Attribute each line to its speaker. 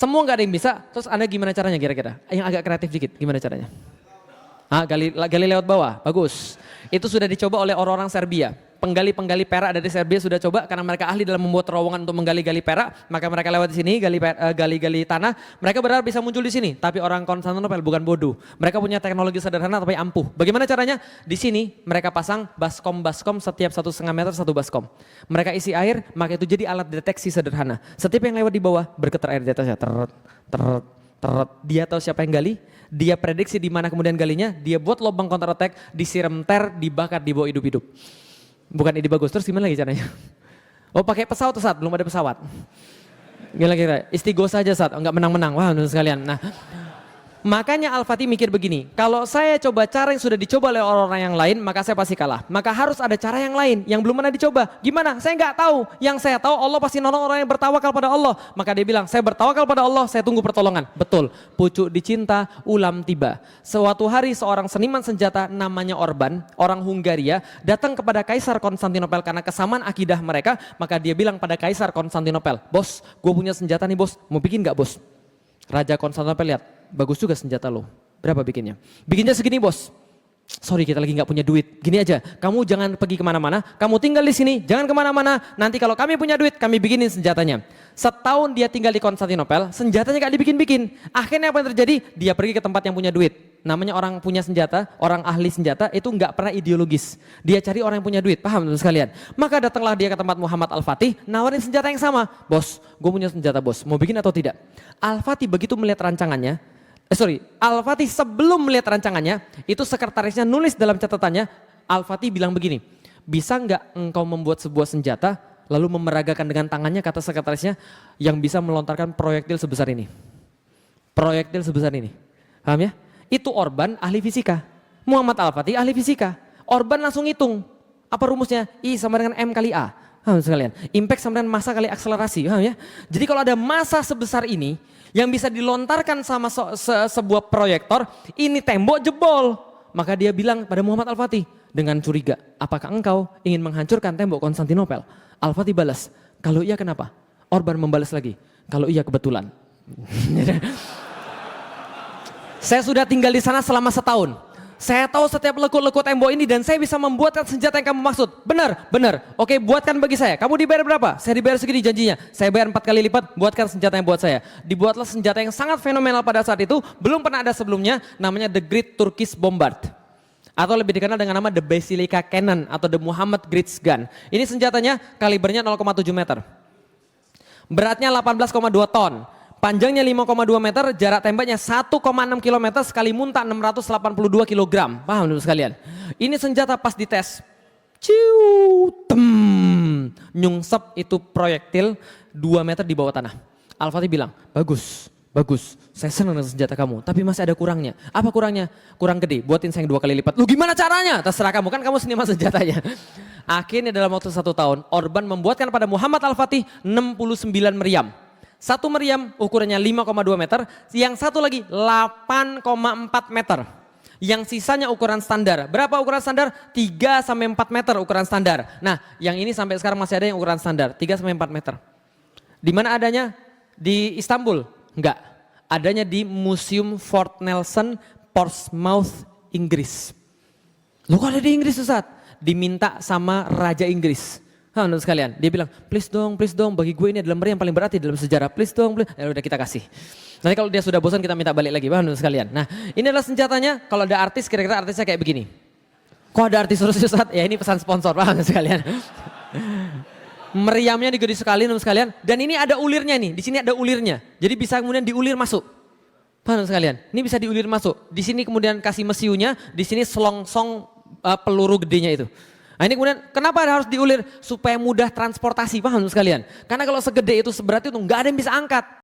Speaker 1: Semua nggak ada yang bisa, terus Anda gimana caranya kira-kira? Yang agak kreatif dikit, gimana caranya? Gali lewat bawah, bagus. Itu sudah dicoba oleh orang-orang Serbia. Penggali-penggali perak dari Serbia sudah coba karena mereka ahli dalam membuat terowongan untuk menggali-gali perak, maka mereka lewat di sini gali-gali tanah, mereka berharap bisa muncul di sini. Tapi orang Konstantinopel bukan bodoh. Mereka punya teknologi sederhana tapi ampuh. Bagaimana caranya? Di sini mereka pasang baskom setiap 1,5 meter satu baskom. Mereka isi air, maka itu jadi alat deteksi sederhana. Setiap yang lewat di bawah bergetar air di atasnya. Teret. Dia tahu siapa yang gali, dia prediksi di mana kemudian galinya, dia buat lubang counter attack, disiram ter, dibakar, dibawa hidup-hidup. Bukan ide bagus, terus gimana lagi caranya? Oh pakai pesawat tuh saat, belum ada pesawat. Gila kira, istighosa saja saat, enggak menang-menang, wah menurut sekalian. Nah, makanya Al-Fatih mikir begini, kalau saya coba cara yang sudah dicoba oleh orang-orang yang lain, maka saya pasti kalah. Maka harus ada cara yang lain, yang belum pernah dicoba. Gimana? Saya nggak tahu. Yang saya tahu Allah pasti nolong orang yang bertawakal pada Allah. Maka dia bilang, saya bertawakal pada Allah, saya tunggu pertolongan. Betul, pucuk dicinta, ulam tiba. Suatu hari seorang seniman senjata namanya Orban, orang Hungaria, datang kepada Kaisar Konstantinopel karena kesamaan akidah mereka. Maka dia bilang pada Kaisar Konstantinopel, bos, gue punya senjata nih bos, mau bikin nggak bos? Raja Konstantinopel lihat, bagus juga senjata lo. Berapa bikinnya? Bikinnya segini bos. Sorry kita lagi nggak punya duit. Gini aja, kamu jangan pergi kemana-mana. Kamu tinggal di sini, jangan kemana-mana. Nanti kalau kami punya duit, kami bikinin senjatanya. Setahun dia tinggal di Konstantinopel, senjatanya gak dibikin-bikin. Akhirnya apa yang terjadi? Dia pergi ke tempat yang punya duit. Namanya orang punya senjata, orang ahli senjata itu nggak pernah ideologis. Dia cari orang yang punya duit, paham teman sekalian? Maka datanglah dia ke tempat Muhammad Al-Fatih, nawarin senjata yang sama. Bos, gue punya senjata bos, mau bikin atau tidak? Al-Fatih begitu melihat rancangannya, Al-Fatih sebelum melihat rancangannya, itu sekretarisnya nulis dalam catatannya, Al-Fatih bilang begini, bisa nggak engkau membuat sebuah senjata, lalu memeragakan dengan tangannya, kata sekretarisnya, yang bisa melontarkan proyektil sebesar ini. Proyektil sebesar ini, paham ya? Itu Orban ahli fisika, Muhammad Al-Fatih ahli fisika. Orban langsung hitung, apa rumusnya? I sama dengan M kali A. Paham sekalian? Impact sama dengan massa kali akselerasi, paham ya? Jadi kalau ada massa sebesar ini, yang bisa dilontarkan sama sebuah proyektor, ini tembok jebol. Maka dia bilang pada Muhammad Al-Fatih dengan curiga, apakah engkau ingin menghancurkan tembok Konstantinopel? Al-Fatih balas, kalau iya kenapa? Orban membalas lagi, kalau iya kebetulan. Saya sudah tinggal di sana selama setahun. Saya tahu setiap lekuk-lekuk tembok ini dan saya bisa membuatkan senjata yang kamu maksud. Benar. Oke, buatkan bagi saya. Kamu dibayar berapa? Saya dibayar segini janjinya. Saya bayar 4 kali lipat, buatkan senjata yang buat saya. Dibuatlah senjata yang sangat fenomenal pada saat itu. Belum pernah ada sebelumnya, namanya The Great Turkish Bombard. Atau lebih dikenal dengan nama The Basilica Cannon atau The Muhammad Great Gun. Ini senjatanya kalibernya 0,7 meter. Beratnya 18,2 ton. Panjangnya 5,2 meter, jarak tembaknya 1,6 km sekali muntah 682 kg. Paham teman sekalian? Ini senjata pas dites. Nyungsep itu proyektil 2 meter di bawah tanah. Al-Fatih bilang, bagus. Saya senang dengan senjata kamu, tapi masih ada kurangnya. Apa kurangnya? Kurang gede, buatin saya yang 2 kali lipat. Lu gimana caranya? Terserah kamu, kan kamu seniman senjatanya. Akhirnya dalam waktu 1 tahun, Orban membuatkan pada Muhammad Al-Fatih 69 meriam. Satu meriam ukurannya 5,2 meter, yang satu lagi 8,4 meter. Yang sisanya ukuran standar. Berapa ukuran standar? 3 sampai 4 meter ukuran standar. Nah, yang ini sampai sekarang masih ada yang ukuran standar, 3 sampai 4 meter. Di mana adanya? Di Istanbul? Enggak. Adanya di Museum Fort Nelson, Portsmouth, Inggris. Loh kok ada di Inggris Ustaz? Diminta sama Raja Inggris. Menurut sekalian, dia bilang, please dong, bagi gue ini adalah meriam yang paling berat dalam sejarah, please dong, please. Ya udah kita kasih. Nanti kalau dia sudah bosan kita minta balik lagi, menurut sekalian. Nah, ini adalah senjatanya. Kalau ada artis, kira-kira artisnya kayak begini. Kok ada artis terus Ustaz? Ya ini pesan sponsor, menurut sekalian. Meriamnya digede sekali, menurut sekalian. Dan ini ada ulirnya nih, di sini ada ulirnya. Jadi bisa kemudian diulir masuk. Paham sekalian? Ini bisa diulir masuk. Di sini kemudian kasih mesiunya, di sini selongsong peluru gedenya itu. Nah ini kemudian kenapa harus diulir? Supaya mudah transportasi, paham sekalian? Karena kalau segede itu seberat itu nggak ada yang bisa angkat.